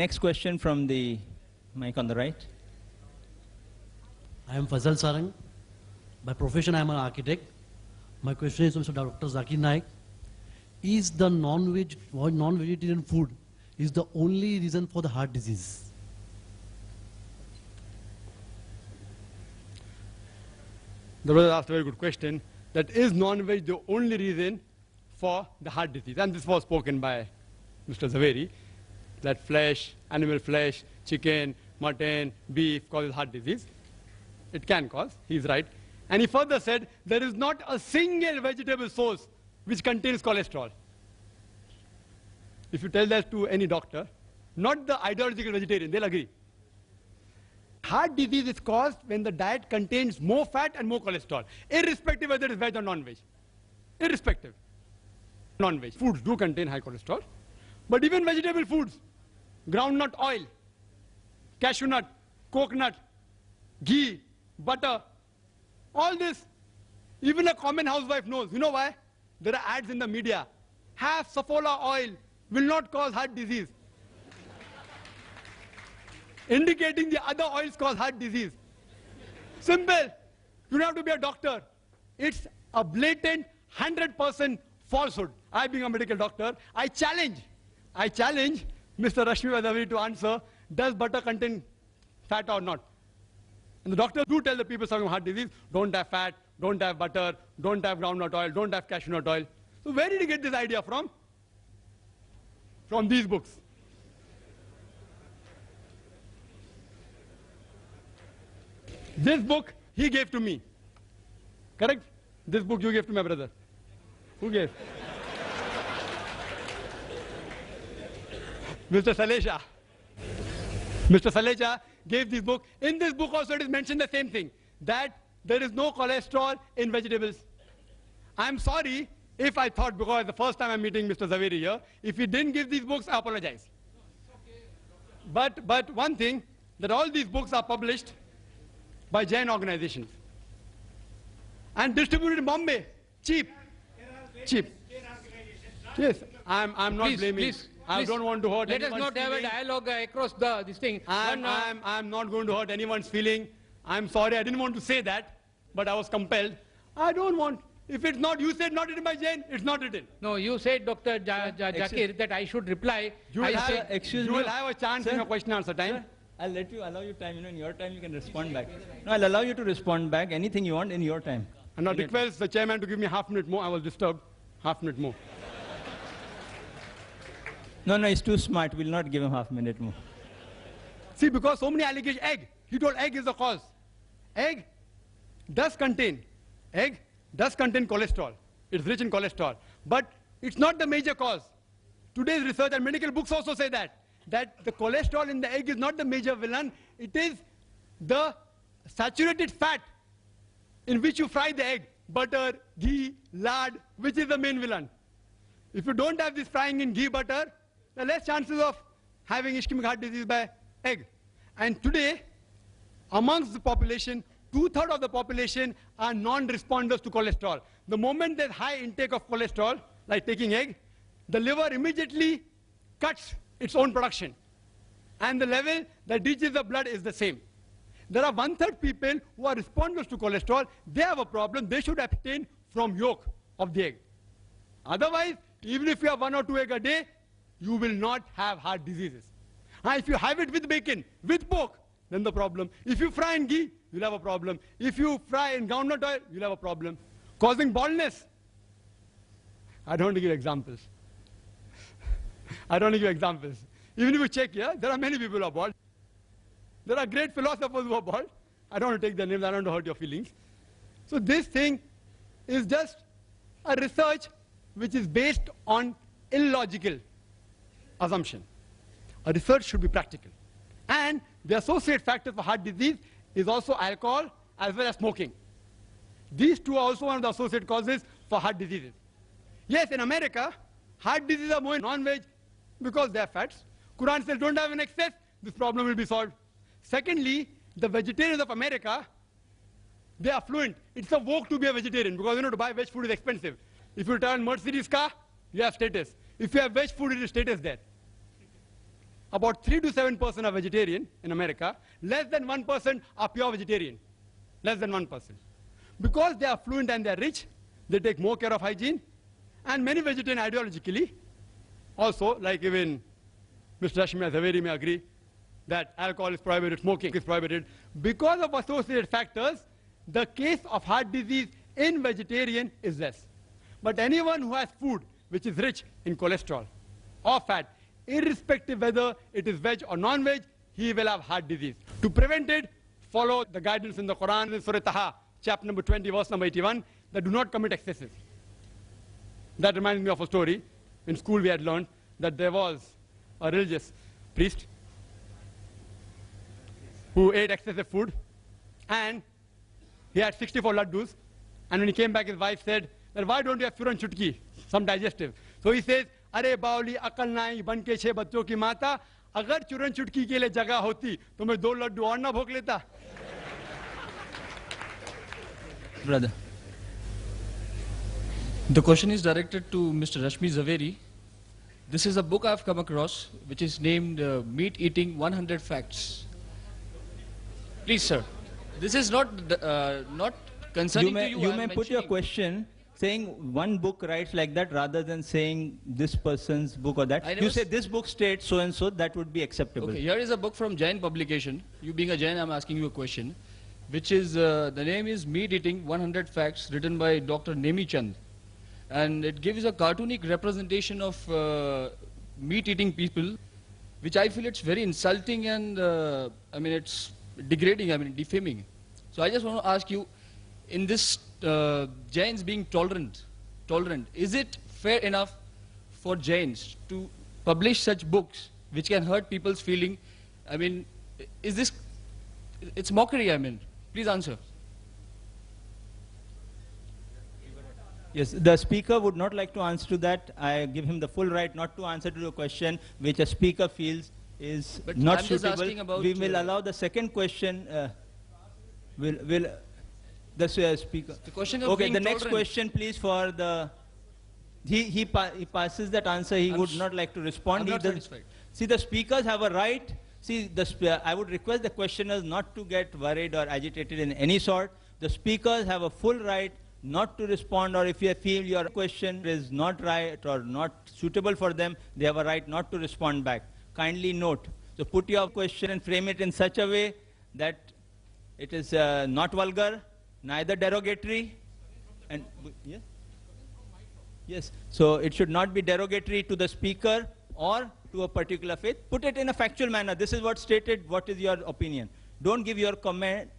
Next question from the mic on the right. I am Fazal Sarang. By profession, I am an architect. My question is to Mr. Dr. Zakir Naik. Is the non-vegetarian food is the only reason for the heart disease? The brother asked a very good question. That is non-veg the only reason for the heart disease? And this was spoken by Mr. Zaveri, that flesh, animal flesh, chicken, mutton, beef causes heart disease. It can cause, he's right. And he further said, there is not a single vegetable source which contains cholesterol. If you tell that to any doctor, not the ideological vegetarian, they'll agree. Heart disease is caused when the diet contains more fat and more cholesterol, irrespective whether it is veg or non-veg. Irrespective. Non-veg foods do contain high cholesterol, but even vegetable foods, groundnut oil, cashew nut, coconut, ghee, butter, all this, even a common housewife knows. You know why? There are ads in the media. Have safflower oil, will not cause heart disease. Indicating the other oils cause heart disease. Simple. You don't have to be a doctor. It's a blatant 100% falsehood. I, being a medical doctor, I challenge Mr. Rashmi Vadavi to answer, does butter contain fat or not? And the doctors do tell the people suffering from heart disease, don't have fat, don't have butter, don't have groundnut oil, don't have cashew nut oil. So where did he get this idea from? From these books. This book he gave to me. Correct? This book you gave to my brother. Who gave? Mr. Saleja. Mr. Saleja gave this book. In this book also it is mentioned the same thing, that there is no cholesterol in vegetables. I'm sorry if I thought, because the first time I'm meeting Mr. Zaveri here, if he didn't give these books, I apologize. But one thing, that all these books are published by Jain organizations and distributed in Bombay, cheap. Yes, I'm not blaming. Please, I don't want to hurt let anyone's us not have a dialogue across this thing. I'm not going to hurt anyone's feeling. I'm sorry, I didn't want to say that, but I was compelled. I don't want. If it's not, you said not written by Jain, it's not written. No, you said, Dr. Zakir, that I should reply. You will have a chance, sir, in your question answer time. Sir, I'll allow you time. In your time you can respond back. No, I'll allow you to respond back anything you want in your time. And now request the chairman to give me half minute more. I was disturbed. Half minute more. No, he's too smart. We'll not give him half minute more. See, because so many allegations, egg. He told egg is the cause. Egg does contain cholesterol. It's rich in cholesterol. But it's not the major cause. Today's research and medical books also say that the cholesterol in the egg is not the major villain. It is the saturated fat in which you fry the egg. Butter, ghee, lard, which is the main villain. If you don't have this frying in ghee, butter, there are less chances of having ischemic heart disease by egg. And today, amongst the population, 2/3 of the population are non-responders to cholesterol. The moment there's high intake of cholesterol, like taking egg, the liver immediately cuts its own production. And the level that reaches the blood is the same. There are 1/3 people who are responders to cholesterol. They have a problem. They should abstain from yolk of the egg. Otherwise, even if you have 1 or 2 eggs a day, you will not have heart diseases. And if you have it with bacon, with pork, then the problem. If you fry in ghee, you'll have a problem. If you fry in groundnut oil, you'll have a problem. Causing baldness. I don't want to give examples. I don't want to give examples. Even if you check here, there are many people who are bald. There are great philosophers who are bald. I don't want to take their names. I don't want to hurt your feelings. So this thing is just a research which is based on illogical assumption. A research should be practical. And the associate factor for heart disease is also alcohol as well as smoking. These two are also one of the associate causes for heart diseases. Yes, in America, heart diseases are more in non-veg because they are fats. Quran says don't have an excess, this problem will be solved. Secondly, the vegetarians of America, they are fluent. It's a vogue to be a vegetarian because to buy veg food is expensive. If you turn Mercedes car, you have status. If you have veg food, it is status there. about 3 to 7% are vegetarian in America. Less than 1% are pure vegetarian. Less than 1%. Because they are affluent and they are rich, they take more care of hygiene. And many vegetarian ideologically, also, like even Mr. Rashmi Zaveri may agree, that alcohol is prohibited, smoking is prohibited. Because of associated factors, the case of heart disease in vegetarian is less. But anyone who has food which is rich in cholesterol or fat, irrespective whether it is veg or non-veg, he will have heart disease. To prevent it, follow the guidance in the Quran, in Surah Taha, chapter number 20, verse number 81, that do not commit excesses. That reminds me of a story. In school we had learned that there was a religious priest who ate excessive food, and he had 64 laddus, and when he came back, his wife said, that why don't you have Suran Chutki, some digestive? So he says, Are bauli akal nahi banke chhe bachcho ki mata, agar churan chutki ke liye jagah hoti, to main 2 laddu aur na bhog leta. Brother. The question is directed to Mr. Rashmi Zaveri. This is a book I've come across, which is named Meat Eating 100 Facts. Please, sir. This is not concerning to you. You may put your question saying one book writes like that rather than saying this person's book or that. You say this book states so and so, that would be acceptable. Okay, here is a book from Jain publication. You being a Jain, I'm asking you a question, which is, the name is Meat Eating 100 Facts, written by Dr. Nemi Chand. And it gives a cartoonic representation of meat-eating people, which I feel it's very insulting and, I mean, it's degrading, I mean, defaming. So I just want to ask you, in this Jains being tolerant, is it fair enough for Jains to publish such books which can hurt people's feeling? I mean, is this, it's mockery, I mean. Please answer. Yes, the speaker would not like to answer to that. I give him the full right not to answer to the question which a speaker feels is but not I'm just suitable. asking about, we will allow the second question. Will the speaker? The question of okay, being the next tolerant. question, please, for the. He passes that answer. He would not like to respond. I'm not satisfied. See, the speakers have a right. See, I would request the questioners not to get worried or agitated in any sort. The speakers have a full right not to respond, or if you feel your question is not right or not suitable for them, they have a right not to respond back. Kindly note. So put your question and frame it in such a way that it is not vulgar, neither derogatory, and yes? Yes. So it should not be derogatory to the speaker or to a particular faith. Put it in a factual manner. This is what stated. What is your opinion? Don't give your comment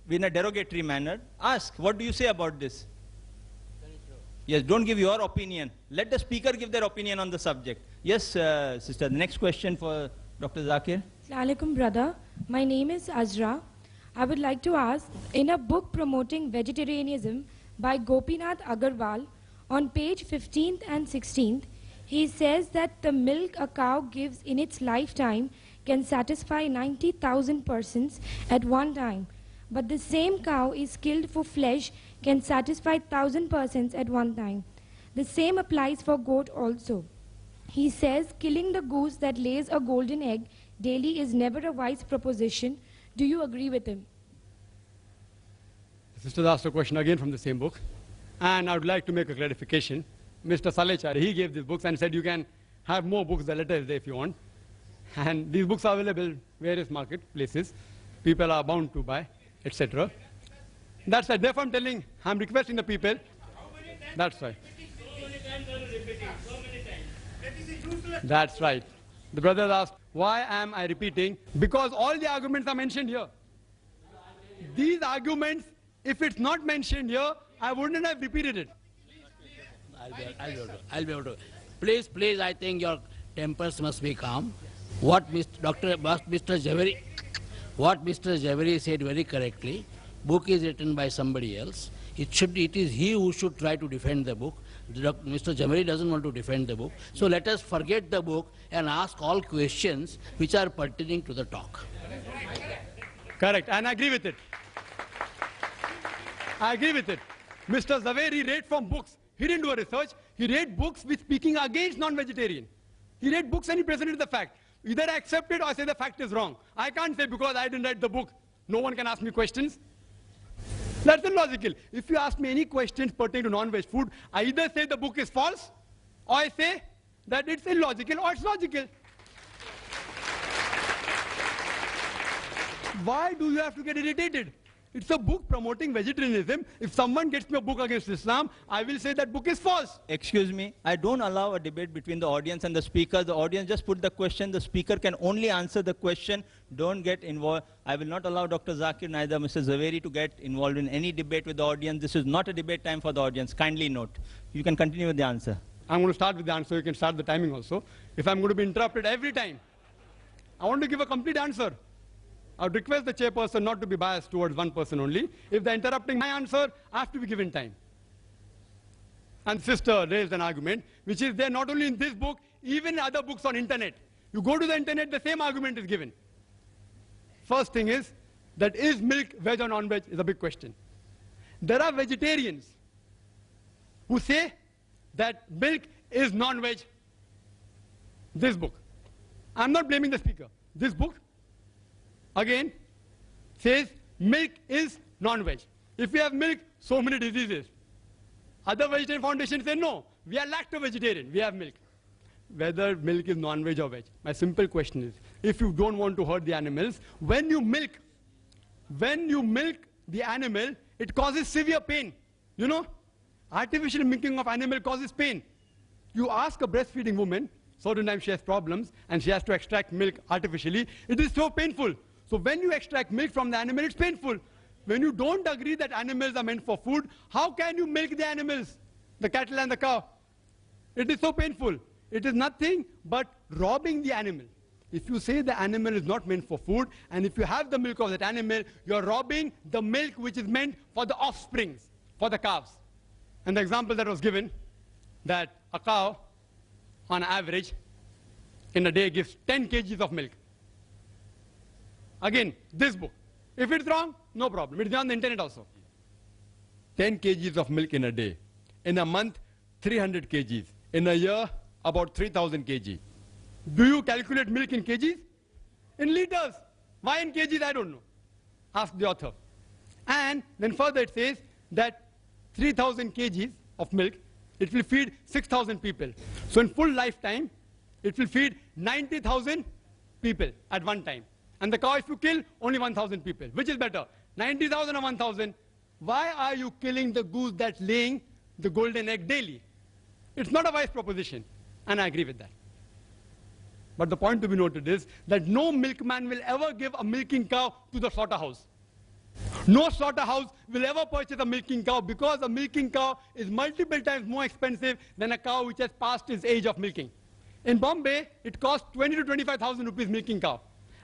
in a derogatory manner. Ask, what do you say about this? Yes, don't give your opinion. Let the speaker give their opinion on the subject. Yes, sister, the next question for Dr. Zakir. Assalamu alaikum, brother. My name is Azra. I would like to ask, in a book promoting vegetarianism by Gopinath Agarwal, on page 15th and 16th, he says that the milk a cow gives in its lifetime can satisfy 90,000 persons at one time. But the same cow is killed for flesh can satisfy 1,000 persons at one time. The same applies for goat also. He says killing the goose that lays a golden egg daily is never a wise proposition. Do you agree with him? The sister asked a question again from the same book, and I would like to make a clarification. Mr. Salechari, he gave these books and said you can have more books, the letter is there if you want. And these books are available various marketplaces. People are bound to buy, etc. That's right. Therefore, I'm requesting the people. That's right. That's right. The brother asked, why am I repeating? Because all the arguments are mentioned here. These arguments, if it's not mentioned here, I wouldn't have repeated it. I'll be able to. Please, I think your tempers must be calm. What Mr. Zaveri said very correctly, book is written by somebody else. It is he who should try to defend the book. Mr. Zaveri doesn't want to defend the book. So let us forget the book and ask all questions which are pertaining to the talk. Correct, and I agree with it. I agree with it. Mr. Zaveri read from books. He didn't do a research. He read books which speaking against non-vegetarian. He read books and he presented the fact. Either I accept it or I say the fact is wrong. I can't say because I didn't write the book, no one can ask me questions. That's illogical. If you ask me any questions pertaining to non-veg food, I either say the book is false, or I say that it's illogical or it's logical. Why do you have to get irritated? It's a book promoting vegetarianism. If someone gets me a book against Islam, I will say that book is false. Excuse me, I don't allow a debate between the audience and the speaker. The audience just put the question, the speaker can only answer the question. Don't get involved. I will not allow Dr. Zakir, neither Mr. Zaveri to get involved in any debate with the audience. This is not a debate time for the audience. Kindly note. You can continue with the answer. I'm going to start with the answer. You can start the timing also. If I'm going to be interrupted every time, I want to give a complete answer. I would request the chairperson not to be biased towards one person only. If they're interrupting my answer, I have to be given time. And sister raised an argument, which is there not only in this book, even in other books on internet. You go to the internet, the same argument is given. First thing is, that is milk veg or non-veg is a big question. There are vegetarians who say that milk is non-veg. This book. I'm not blaming the speaker. This book, again, says milk is non-veg. If we have milk, so many diseases. Other vegetarian foundations say no, we are lacto-vegetarian, we have milk. Whether milk is non-veg or veg, my simple question is, if you don't want to hurt the animals, when you milk the animal, it causes severe pain. You know, artificial milking of animal causes pain. You ask a breastfeeding woman, certain times she has problems and she has to extract milk artificially, it is so painful. So when you extract milk from the animal, it's painful. When you don't agree that animals are meant for food, how can you milk the animals, the cattle and the cow? It is so painful. It is nothing but robbing the animal. If you say the animal is not meant for food, and if you have the milk of that animal, you're robbing the milk which is meant for the offsprings, for the calves. And the example that was given, that a cow, on average, in a day gives 10 kgs of milk. Again, this book. If it's wrong, no problem. It's on the internet also. 10 kgs of milk in a day. In a month, 300 kgs. In a year, about 3,000 kg. Do you calculate milk in kgs? In liters. Why in kgs? I don't know. Ask the author. And then further it says that 3,000 kgs of milk, it will feed 6,000 people. So in full lifetime, it will feed 90,000 people at one time. And the cow, if you kill, only 1,000 people. Which is better, 90,000 or 1,000? Why are you killing the goose that's laying the golden egg daily? It's not a wise proposition, and I agree with that. But the point to be noted is that no milkman will ever give a milking cow to the slaughterhouse. No slaughterhouse will ever purchase a milking cow because a milking cow is multiple times more expensive than a cow which has passed its age of milking. In Bombay, it costs 20 to 25,000 rupees milking cow.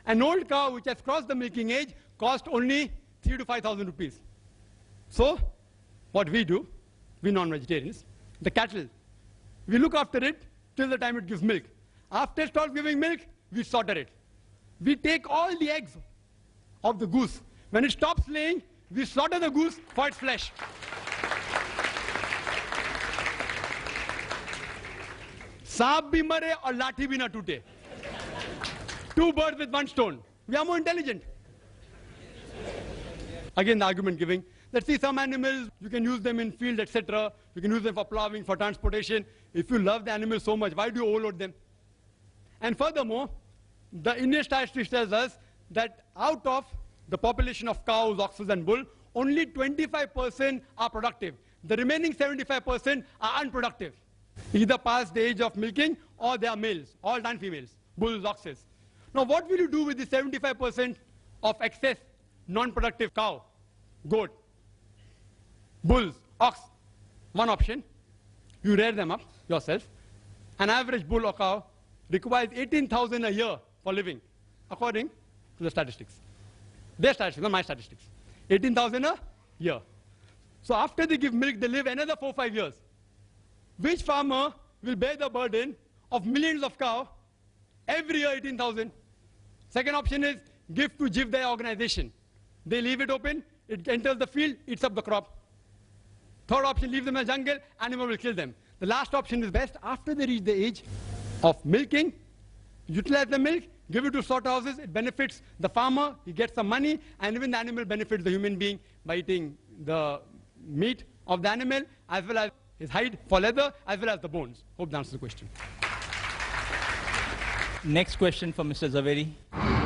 An old cow which has crossed the milking age costs only 3 to 5,000 rupees. So, what we do, we non-vegetarians, the cattle, we look after it till the time it gives milk. After it starts giving milk, we slaughter it. We take all the eggs of the goose. When it stops laying, we slaughter the goose for its flesh. Saap bhi mare aur lathi bhi na tute. Two birds with one stone. We are more intelligent. Again, the argument giving that see some animals, you can use them in field, etc. You can use them for plowing, for transportation. If you love the animals so much, why do you overload them? And furthermore, the Indian statistics tells us that out of the population of cows, oxen and bull, only 25% are productive. The remaining 75% are unproductive. Either past the age of milking or they are males, all and females, bulls, oxes. Now what will you do with the 75% of excess non-productive cow, goat, bulls, ox? One option, you rear them up yourself. An average bull or cow requires 18,000 a year for living, according to the statistics. Their statistics, not my statistics. 18,000 a year. So after they give milk, they live another 4 or 5 years. Which farmer will bear the burden of millions of cows every year, 18,000? Second option is give to Jivdaya organization. They leave it open, it enters the field, eats up the crop. Third option, leave them in the jungle, animal will kill them. The last option is best. After they reach the age of milking, utilize the milk, give it to slaughterhouses, it benefits the farmer, he gets some money, and even the animal benefits the human being by eating the meat of the animal, as well as his hide for leather, as well as the bones. Hope that answers the question. Next question for Mr. Zaveri.